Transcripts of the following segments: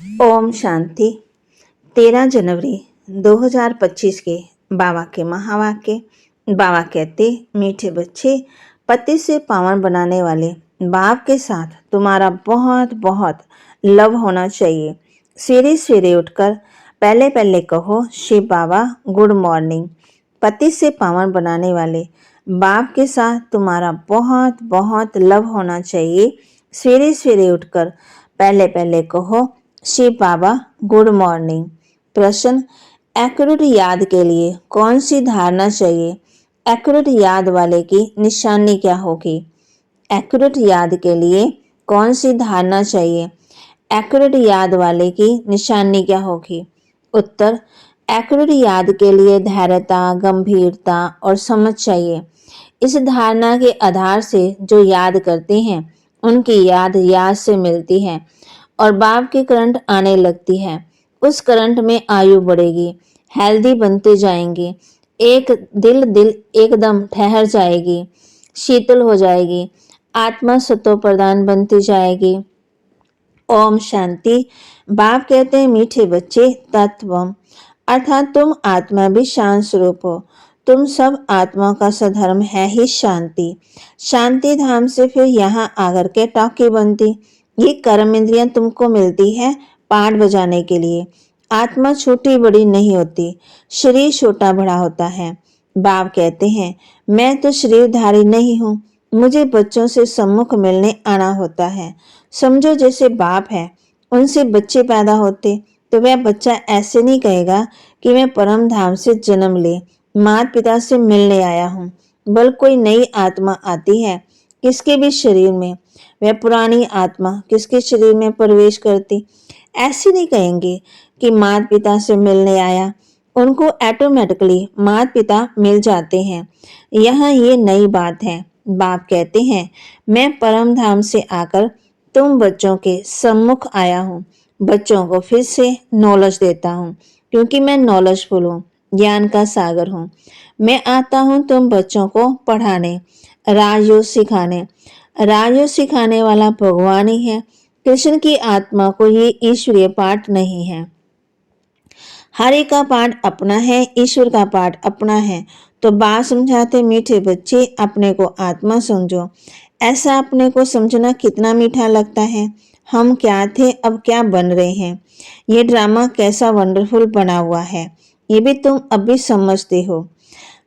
ओम शांति। 13 जनवरी 2025 के बाबा के महावाक्य। बाबा कहते, मीठे बच्चे, पति से पावन बनाने वाले बाप के साथ तुम्हारा बहुत बहुत लव होना चाहिए। सवेरे सवेरे उठकर पहले पहले कहो, शिव बाबा गुड मॉर्निंग। पति से पावन बनाने वाले बाप के साथ तुम्हारा बहुत बहुत लव होना चाहिए। सवेरे सवेरे उठकर पहले पहले कहो, शिव बाबा गुड मॉर्निंग। प्रश्न, एक्यूरेट याद के लिए कौन सी धारणा चाहिए? एक्यूरेट याद वाले की निशानी क्या होगी? एक्यूरेट याद के लिए कौन सी धारणा चाहिए? एक्यूरेट याद वाले की निशानी क्या होगी? उत्तर, एक्यूरेट याद के लिए धैर्यता, गंभीरता और समझ चाहिए। इस धारणा के आधार से जो याद करते हैं उनकी याद से मिलती है और बाप की करंट आने लगती है। उस करंट में आयु बढ़ेगी, हेल्दी बनते जाएंगे, एक दिल एकदम ठहर जाएगी, शीतल हो जाएगी, आत्मा सतो प्रधान बनती जाएगी। ओम शांति। बाप कहते हैं, मीठे बच्चे, तत्वम अर्थात तुम आत्मा भी शांत स्वरूप हो। तुम सब आत्मा का सधर्म है ही शांति। शांति धाम से फिर यहाँ आकर के टॉकी बनती। ये कर्म इंद्रियां तुमको मिलती है पाठ बजाने के लिए। आत्मा छोटी बड़ी नहीं होती, शरीर छोटा बड़ा होता है। बाप कहते हैं, मैं तो शरीरधारी नहीं हूँ, मुझे बच्चों से सम्मुख मिलने आना होता है। समझो जैसे बाप है, उनसे बच्चे पैदा होते तो वह बच्चा ऐसे नहीं कहेगा कि मैं परम धाम से जन्म ले माता पिता से मिलने आया हूँ। बल्कि कोई नई आत्मा आती है किसके भी शरीर में, वह पुरानी आत्मा किसके शरीर में प्रवेश करती, ऐसे नहीं कहेंगे कि माता पिता से मिलने आया। उनको ऑटोमेटिकली माता पिता मिल जाते हैं। यहाँ ये नई बात है। बाप कहते हैं, मैं परम धाम से आकर तुम बच्चों के सम्मुख आया हूँ। बच्चों को फिर से नॉलेज देता हूँ क्योंकि मैं नॉलेजफुल हूँ, ज्ञान का सागर हूँ। मैं आता हूँ तुम बच्चों को पढ़ाने, राजयोग सिखाने। राजयोग सिखाने वाला भगवान ही है। कृष्ण की आत्मा को ये ईश्वरीय पाठ नहीं है। हरि का पाठ अपना है, ईश्वर का पाठ अपना है। तो बात समझाते, मीठे बच्चे, अपने को आत्मा समझो। ऐसा अपने को समझना कितना मीठा लगता है। हम क्या थे, अब क्या बन रहे हैं। ये ड्रामा कैसा वंडरफुल बना हुआ है, ये भी तुम अभी समझते हो,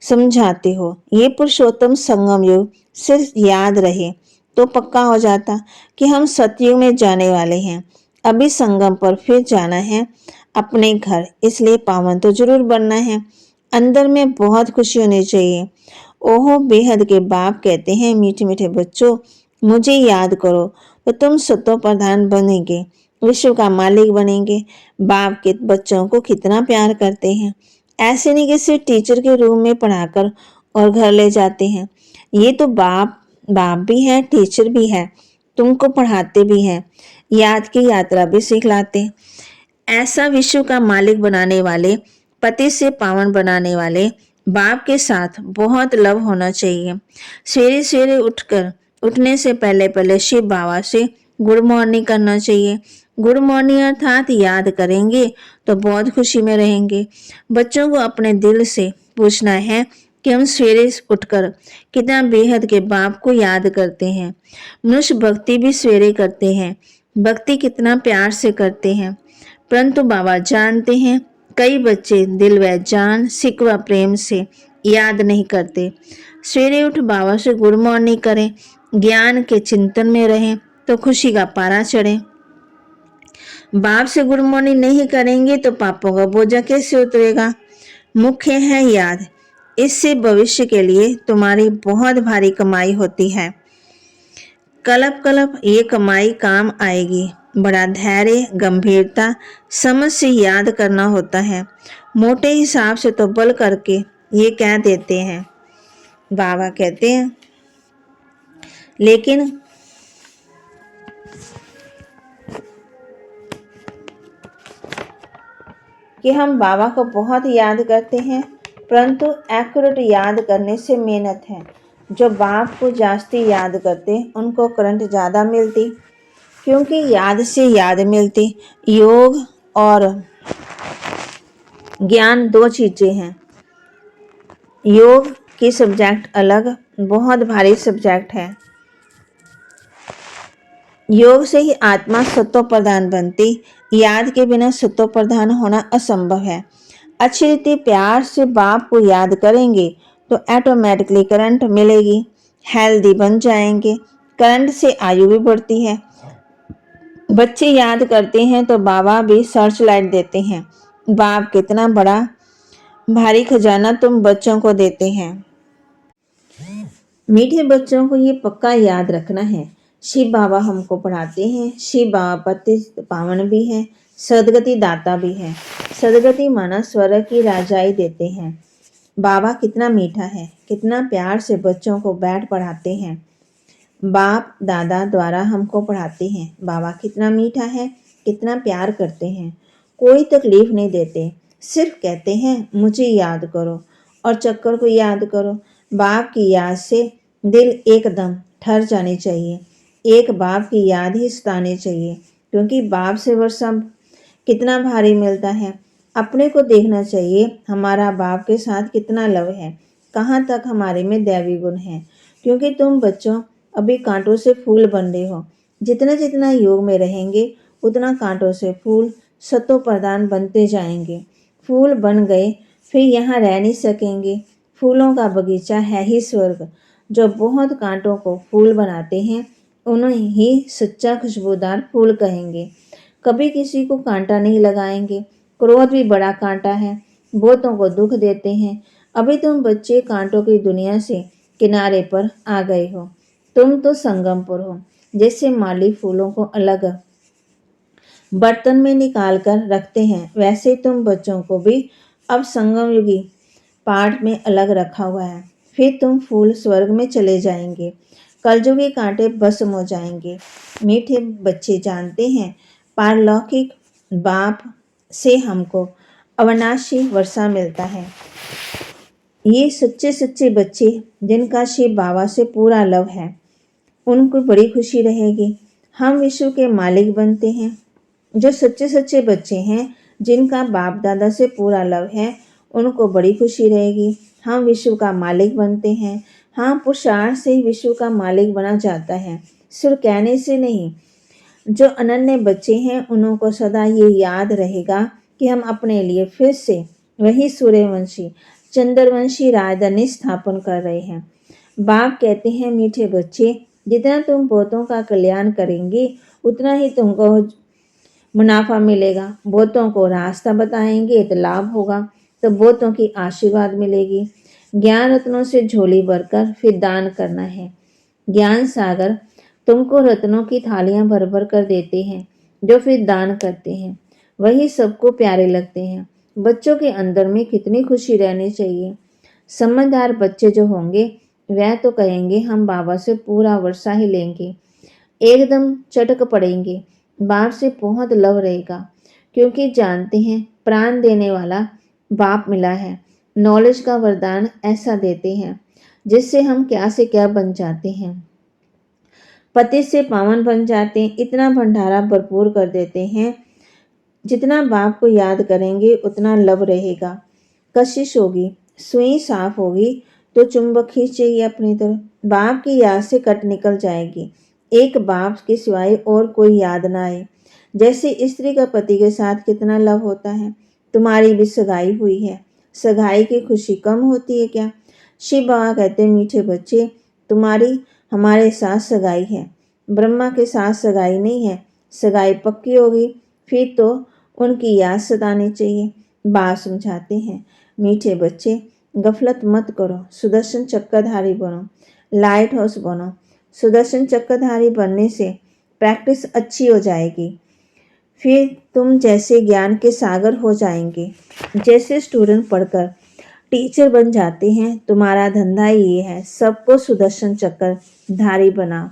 समझाते हो। ये पुरुषोत्तम संगम युग सिर्फ याद रहे तो पक्का हो जाता कि हम सतयुग में जाने वाले हैं। अभी संगम पर फिर जाना है अपने घर, इसलिए पावन तो जरूर बनना है। अंदर में बहुत खुशी होनी चाहिए। ओहो बेहद के बाप कहते हैं, मीठे मीठे बच्चों, मुझे याद करो तो तुम सतो प्रधान बनेंगे, विश्व का मालिक बनेंगे। बाप के बच्चों को कितना प्यार करते हैं। ऐसे नहीं कि सिर्फ टीचर के रूम में पढ़ाकर और घर ले जाते हैं। ये तो बाप भी है, टीचर भी है, तुमको पढ़ाते भी हैं, याद की यात्रा भी सिखलाते। ऐसा विश्व का मालिक बनाने वाले, पति से पावन बनाने वाले बाप के साथ बहुत लव होना चाहिए। सवेरे सवेरे उठने से पहले पहले शिव बाबा से गुड मॉर्निंग करना चाहिए। गुड मॉर्निंग अर्थात याद करेंगे तो बहुत खुशी में रहेंगे। बच्चों को अपने दिल से पूछना है कि हम सवेरे उठकर कितना बेहद के बाप को याद करते हैं। मनुष्य भक्ति भी सवेरे करते हैं, भक्ति कितना प्यार से करते हैं, परंतु बाबा जानते हैं कई बच्चे दिल व जान सिकवा प्रेम से याद नहीं करते। सवेरे उठ बाबा से गुड मॉर्निंग करें, ज्ञान के चिंतन में रहें तो खुशी का पारा चढ़े। बाप से गुड मॉर्निंग नहीं करेंगे तो पापों का बोझा कैसे उतरेगा। मुख्य है याद, इससे भविष्य के लिए तुम्हारी बहुत भारी कमाई होती है। कलप कलप ये कमाई काम आएगी। बड़ा धैर्य, गंभीरता, समझ से याद करना होता है। मोटे हिसाब से तो बल करके ये कह देते हैं। बाबा कहते हैं, लेकिन कि हम बाबा को बहुत याद करते हैं, परंतु एक्यूरेट याद करने से मेहनत है। जो बाप को जास्ती याद करते उनको करंट ज़्यादा मिलती, क्योंकि याद से याद मिलती। योग और ज्ञान दो चीजें हैं। योग की सब्जेक्ट अलग, बहुत भारी सब्जेक्ट है। योग से ही आत्मा सत्व प्रधान बनती। याद के बिना सत्व प्रधान होना असंभव है। अच्छी रीति प्यार से बाप को याद करेंगे तो ऑटोमेटिकली करंट मिलेगी, हेल्दी बन जाएंगे। करंट से आयु भी बढ़ती है। बच्चे याद करते हैं तो बाबा भी सर्च लाइट देते हैं। बाप कितना बड़ा भारी खजाना तुम बच्चों को देते हैं। मीठे बच्चों को ये पक्का याद रखना है, शिव बाबा हमको पढ़ाते हैं। शिव बाबा पतित पावन भी है, सदगति दाता भी है। सदगति माना स्वर्ग की राजाई देते हैं। बाबा कितना मीठा है, कितना प्यार से बच्चों को बैठ पढ़ाते हैं। बाप दादा द्वारा हमको पढ़ाते हैं। बाबा कितना मीठा है, कितना प्यार करते हैं। कोई तकलीफ नहीं देते, सिर्फ कहते हैं मुझे याद करो और चक्कर को याद करो। बाप की याद से दिल एकदम ठर जानी चाहिए। एक बाप की याद ही सतानी चाहिए, क्योंकि बाप से वर्षा कितना भारी मिलता है। अपने को देखना चाहिए हमारा बाप के साथ कितना लव है, कहाँ तक हमारे में दैवी गुण है। क्योंकि तुम बच्चों अभी कांटों से फूल बन रहे हो। जितना जितना योग में रहेंगे उतना कांटों से फूल सतो प्रदान बनते जाएंगे। फूल बन गए फिर यहाँ रह नहीं सकेंगे। फूलों का बगीचा है ही स्वर्ग। जो बहुत कांटों को फूल बनाते हैं उन्हें ही सच्चा खुशबूदार फूल कहेंगे। कभी किसी को कांटा नहीं लगाएंगे। क्रोध भी बड़ा कांटा है, बहुतों को दुख देते हैं। अभी तुम बच्चे कांटों की दुनिया से किनारे पर आ गए हो। तुम तो संगम पर हो। जैसे माली फूलों को अलग बर्तन में निकाल कर रखते हैं, वैसे तुम बच्चों को भी अब संगम युगी पाठ में अलग रखा हुआ है। फिर तुम फूल स्वर्ग में चले जाएंगे, कलयुगी कांटे भस्म हो जाएंगे। मीठे बच्चे जानते हैं पारलौकिक बाप से हमको अविनाशी वर्षा मिलता है। ये सच्चे सच्चे बच्चे जिनका शिव बाबा से पूरा लव है, उनको बड़ी खुशी रहेगी। हम विश्व के मालिक बनते हैं। जो सच्चे सच्चे बच्चे हैं जिनका बाप दादा से पूरा लव है, उनको बड़ी खुशी रहेगी। हम विश्व का मालिक बनते हैं। हाँ, पुरुषार्थ से ही विश्व का मालिक बना जाता है, सिर्फ कहने से नहीं। जो अनन्य बच्चे हैं उनको सदा ये याद रहेगा कि हम अपने लिए फिर से वही सूर्यवंशी चंद्रवंशी राजधानी स्थापन कर रहे हैं। बाप कहते हैं मीठे बच्चे, जितना तुम बहुतों का कल्याण करेंगे उतना ही तुमको मुनाफा मिलेगा। बहुतों को रास्ता बताएंगे तो लाभ होगा, तो बहुतों की आशीर्वाद मिलेगी। ज्ञान रत्नों से झोली भरकर फिर दान करना है। ज्ञान सागर तुमको रत्नों की थालियां भर भर कर देते हैं, जो फिर दान करते हैं वही सबको प्यारे लगते हैं। बच्चों के अंदर में कितनी खुशी रहनी चाहिए। समझदार बच्चे जो होंगे वह तो कहेंगे हम बाबा से पूरा वर्षा ही लेंगे, एकदम चटक पड़ेंगे। बाप से बहुत लव रहेगा, क्योंकि जानते हैं प्राण देने वाला बाप मिला है। नॉलेज का वरदान ऐसा देते हैं जिससे हम क्या से क्या बन जाते हैं, पति से पावन बन जाते हैं। इतना भंडारा भरपूर कर देते हैं। जितना बाप को याद करेंगे उतना लव रहेगा। कशिश होगी, सुई साफ होगी तो चुंबक खींचेगी अपनी तरफ। बाप की याद से कट निकल जाएगी। एक बाप के सिवाय और कोई याद ना आए। जैसे स्त्री का पति के साथ कितना लव होता है। तुम्हारी भी सगाई हुई है, सगाई की खुशी कम होती है क्या? शिव बाबा कहते मीठे बच्चे, तुम्हारी हमारे साथ सगाई है, ब्रह्मा के साथ सगाई नहीं है। सगाई पक्की होगी फिर तो उनकी याद सतानी चाहिए। बाप समझाते हैं मीठे बच्चे, गफलत मत करो, सुदर्शन चक्रधारी बनो, लाइट हाउस बनो। सुदर्शन चक्रधारी बनने से प्रैक्टिस अच्छी हो जाएगी, फिर तुम जैसे ज्ञान के सागर हो जाएंगे। जैसे स्टूडेंट पढ़कर टीचर बन जाते हैं, तुम्हारा धंधा ये है सबको सुदर्शन चक्रधारी बनाओ,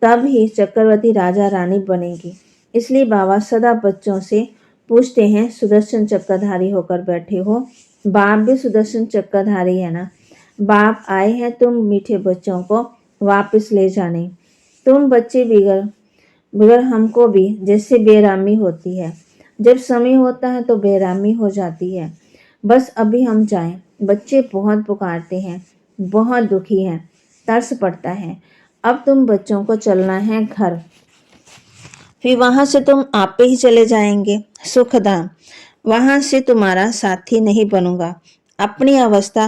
तब ही चक्रवर्ती राजा रानी बनेगी। इसलिए बाबा सदा बच्चों से पूछते हैं सुदर्शन चक्रधारी होकर बैठे हो? बाप भी सुदर्शन चक्रधारी है ना? बाप आए हैं तुम मीठे बच्चों को वापस ले जाने। तुम बच्चे बिगड़ मगर हमको भी जैसे बेरामी होती है, जब समय होता है तो बेरामी हो जाती है। बस अभी हम जाएं। बच्चे बहुत पुकारते हैं, बहुत दुखी हैं, तरस पड़ता है। अब तुम बच्चों को चलना है घर, फिर वहां से तुम आप ही चले जाएंगे सुखधाम। वहां से तुम्हारा साथी नहीं बनूंगा। अपनी अवस्था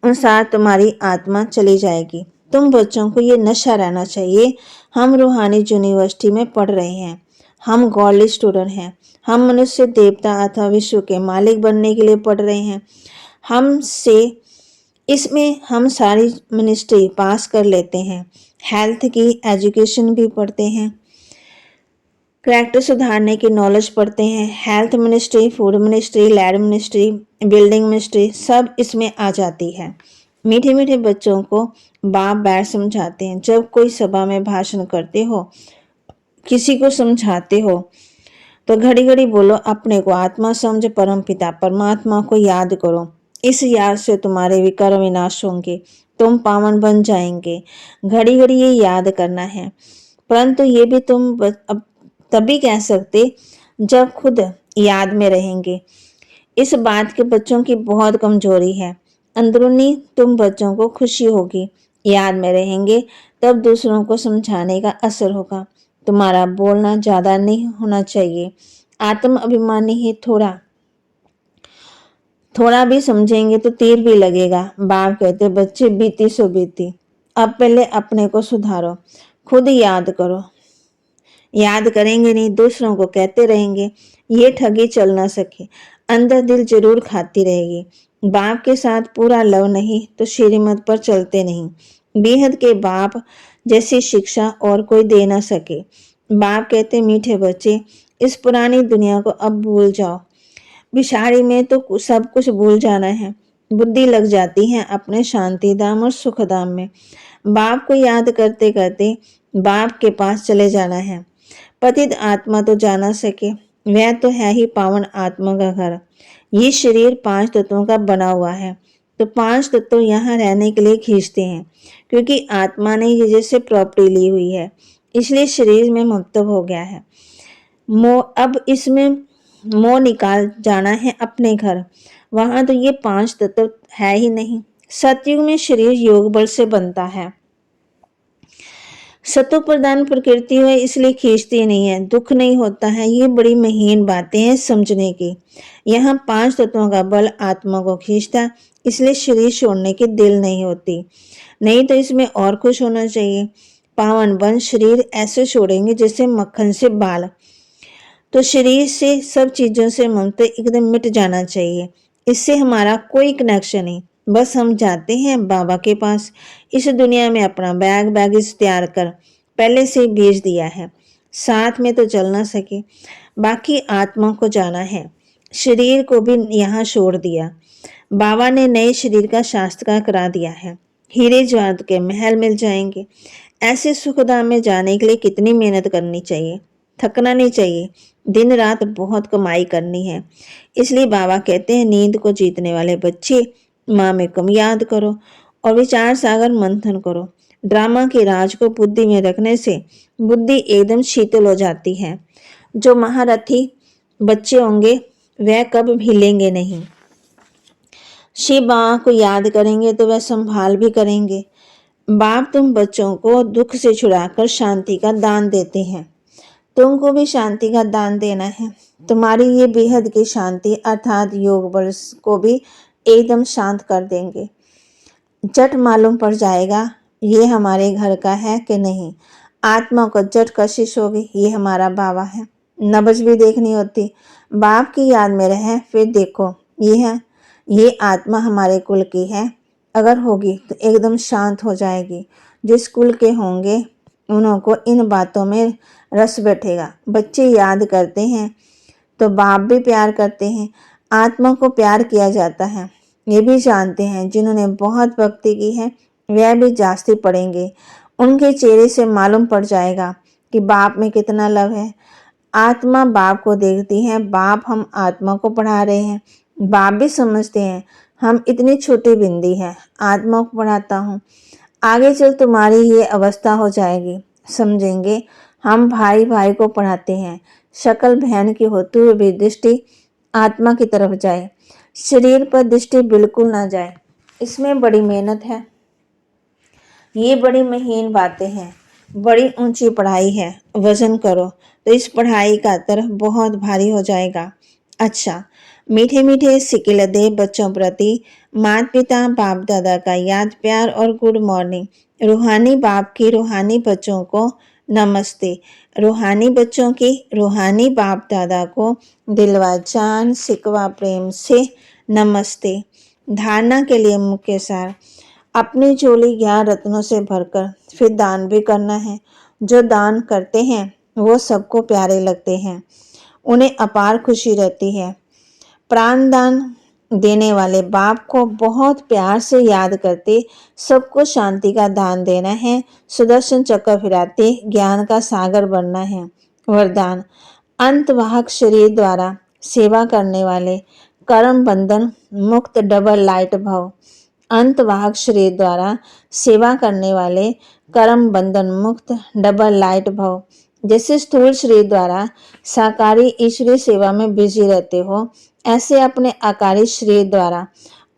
अनुसार तुम्हारी आत्मा चली जाएगी। तुम बच्चों को ये नशा रहना चाहिए। हम रूहानी यूनिवर्सिटी में पढ़ रहे हैं, हम गॉडली स्टूडेंट हैं, हम मनुष्य देवता अथवा विश्व के मालिक बनने के लिए पढ़ रहे हैं। हमसे इसमें हम सारी मिनिस्ट्री पास कर लेते हैं, हेल्थ की एजुकेशन भी पढ़ते हैं, कैरेक्टर सुधारने की नॉलेज पढ़ते हैं, health ministry, food ministry, land ministry, building ministry सब इसमें आ जाती है। मीठे मीठे बच्चों को बाप बैठ समझाते हैं। जब कोई सभा में भाषण करते हो, किसी को समझाते हो, तो घड़ी घड़ी बोलो अपने को आत्मा समझ परम पिता परमात्मा को याद करो। इस याद से तुम्हारे विकार विनाश होंगे, तुम पावन बन जाएंगे। घड़ी घड़ी ये याद करना है। परंतु ये भी तुम अब तभी कह सकते जब खुद याद में रहेंगे। इस बात के बच्चों की बहुत कमजोरी है। अंदरूनी तुम बच्चों को खुशी होगी, याद में रहेंगे, तब दूसरों को समझाने का असर होगा। तुम्हारा बोलना ज्यादा नहीं होना चाहिए। आत्म अभिमानी ही थोड़ा थोड़ा भी समझेंगे तो तीर भी लगेगा। बाप कहते बच्चे बीती सो बीती, अब पहले अपने को सुधारो, खुद याद करो। याद करेंगे नहीं, दूसरों को कहते रहेंगे, ये ठगी चल ना सके, अंदर दिल जरूर खाती रहेगी। बाप के साथ पूरा लव नहीं तो श्रीमत पर चलते नहीं। बेहद के बाप जैसी शिक्षा और कोई दे ना सके। बाप कहते मीठे बच्चे, इस पुरानी दुनिया को अब भूल जाओ। बिछाड़ी में तो सब कुछ भूल जाना है। बुद्धि लग जाती है अपने शांति धाम और सुख धाम में। बाप को याद करते करते बाप के पास चले जाना है। पतित आत्मा तो जा ना सके, वह तो है ही पावन आत्मा का घर। ये शरीर 5 तत्वों का बना हुआ है, तो 5 तत्व यहाँ रहने के लिए खींचते हैं, क्योंकि आत्मा ने ये जैसे प्रॉपर्टी ली हुई है, इसलिए शरीर में ममत्व हो गया है। मोह अब इसमें मोह निकाल जाना है अपने घर। वहां तो ये 5 तत्व है ही नहीं। सतयुग में शरीर योग बल से बनता है। सत्व प्रधान प्रकृति है, इसलिए खींचती नहीं है, दुख नहीं होता है। ये बड़ी महीन बातें हैं समझने की। यहाँ 5 तत्वों का बल आत्मा को खींचता, इसलिए शरीर छोड़ने की दिल नहीं होती। नहीं तो इसमें और खुश होना चाहिए। पावन बन शरीर ऐसे छोड़ेंगे जैसे मक्खन से बाल। तो शरीर से सब चीजों से ममता एकदम मिट जाना चाहिए। इससे हमारा कोई कनेक्शन नहीं, बस हम जाते हैं बाबा के पास। इस दुनिया में अपना बैग बैगेज तैयार कर पहले से भेज दिया है, साथ में तो चल ना सके। बाकी आत्मा को जाना है, शरीर को भी यहाँ छोड़ दिया। बाबा ने नए शरीर का शास्त्र करा दिया है। हीरे जवाहरात के महल मिल जाएंगे। ऐसे सुखधाम में जाने के लिए कितनी मेहनत करनी चाहिए, थकना नहीं चाहिए। दिन रात बहुत कमाई करनी है। इसलिए बाबा कहते हैं नींद को जीतने वाले बच्चे माँ में कम याद करो और विचार सागर मंथन करो। ड्रामा के राज को बुद्धि में रखने से बुद्धि एकदम शीतल हो जाती है। जो महारथी बच्चे होंगे वह कब हिलेंगे नहीं। शिव बाबा को याद करेंगे तो वह संभाल भी करेंगे। बाप तुम बच्चों को दुख से छुड़ाकर शांति का दान देते हैं। तुमको भी शांति का दान देना है। तुम्हारी ये बेहद की शांति अर्थात योग बल को भी एकदम शांत कर देंगे। जट मालूम पड़ जाएगा ये हमारे घर का है कि नहीं। आत्मा को जट कशिश होगी, ये हमारा बाबा है। नब्ज भी देखनी होती, बाप की याद में रहे, फिर देखो ये है, ये आत्मा हमारे कुल की है। अगर होगी तो एकदम शांत हो जाएगी। जिस कुल के होंगे उन्हों को इन बातों में रस बैठेगा। बच्चे याद करते हैं तो बाप भी प्यार करते हैं। आत्मा को प्यार किया जाता है, ये भी जानते हैं। जिन्होंने बहुत भक्ति की है वह भी जास्ती पढ़ेंगे। उनके चेहरे से मालूम पड़ जाएगा कि बाप में कितना लव है। आत्मा बाप को देखती है, बाप हम आत्मा को पढ़ा रहे हैं। बाप भी समझते हैं हम इतनी छोटी बिंदी है, आत्मा को पढ़ाता हूँ। आगे चल तुम्हारी ये अवस्था हो जाएगी, समझेंगे हम भाई भाई को पढ़ाते हैं। शकल बहन की होते हुए भी दृष्टि आत्मा की तरफ जाए, शरीर पर दृष्टि बिल्कुल ना जाए। इसमें बड़ी मेहनत है। ये बड़ी महीन बातें हैं, बड़ी ऊंची पढ़ाई है। वजन करो तो इस पढ़ाई का तरफ बहुत भारी हो जाएगा। अच्छा, मीठे मीठे सिकिल दे बच्चों प्रति माता पिता बाप दादा का याद प्यार और गुड मॉर्निंग। रूहानी बाप की रूहानी बच्चों को नमस्ते। रूहानी बच्चों की रूहानी बाप दादा को दिलवा जान सिकवा प्रेम से नमस्ते। धारणा के लिए मुख्य सार, अपनी झोली ज्ञान रत्नों से भरकर फिर दान भी करना है। जो दान करते हैं वो सबको प्यारे लगते हैं, उन्हें अपार खुशी रहती है। प्राण दान देने वाले बाप को बहुत प्यार से याद करते सबको शांति का दान देना है। सुदर्शन चक्र फिराते ज्ञान का सागर बनना है। वरदान, अंतवाहक शरीर द्वारा सेवा करने वाले कर्म बंधन मुक्त डबल लाइट भव। अंतवाहक शरीर द्वारा सेवा करने वाले कर्म बंधन मुक्त डबल लाइट भव। जैसे स्थूल शरीर द्वारा साकारी ईश्वरीय सेवा में बिजी रहते हो, ऐसे अपने आकारी शरीर द्वारा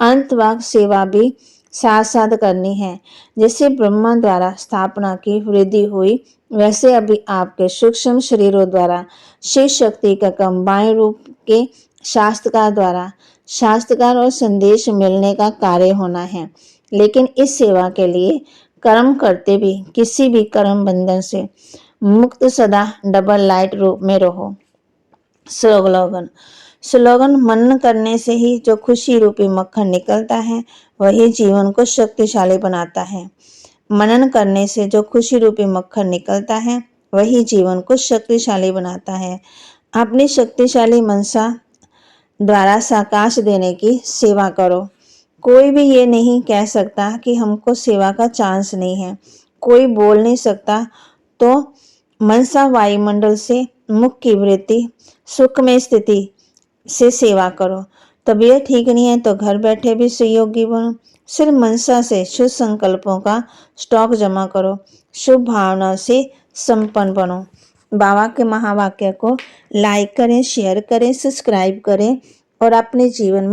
अंतवाहक सेवा भी साथ साथ करनी है। जैसे ब्रह्मा द्वारा स्थापना की वृद्धि हुई, वैसे अभी आपके सूक्ष्म शरीरों द्वारा शिव शक्ति का कंबाइन रूप के शास्त्रकार द्वारा शास्त्रकार और संदेश मिलने का कार्य होना है। लेकिन इस सेवा के लिए कर्म करते भी किसी भी कर्म बंधन से मुक्त सदा डबल लाइट रूप में रहो। स्लोगन, स्लोगन, मनन करने से ही जो खुशी रूपी मक्खन निकलता है वही जीवन को शक्तिशाली बनाता है। मनन करने से जो खुशी रूपी मक्खन निकलता है वही जीवन को शक्तिशाली बनाता है। अपनी शक्तिशाली मनसा द्वारा साकाश देने की सेवा करो। कोई भी ये नहीं कह सकता कि हमको सेवा का चांस नहीं है। कोई बोल नहीं सकता तो मनसा वायुमंडल से मुख की वृत्ति सुख में स्थिति से सेवा करो। तबीयत ठीक नहीं है तो घर बैठे भी सहयोगी बनो। सिर्फ मनसा से शुभ संकल्पों का स्टॉक जमा करो। शुभ भावना से संपन्न बनो। बाबा के महावाक्य को लाइक करें, शेयर करें, सब्सक्राइब करें और अपने जीवन में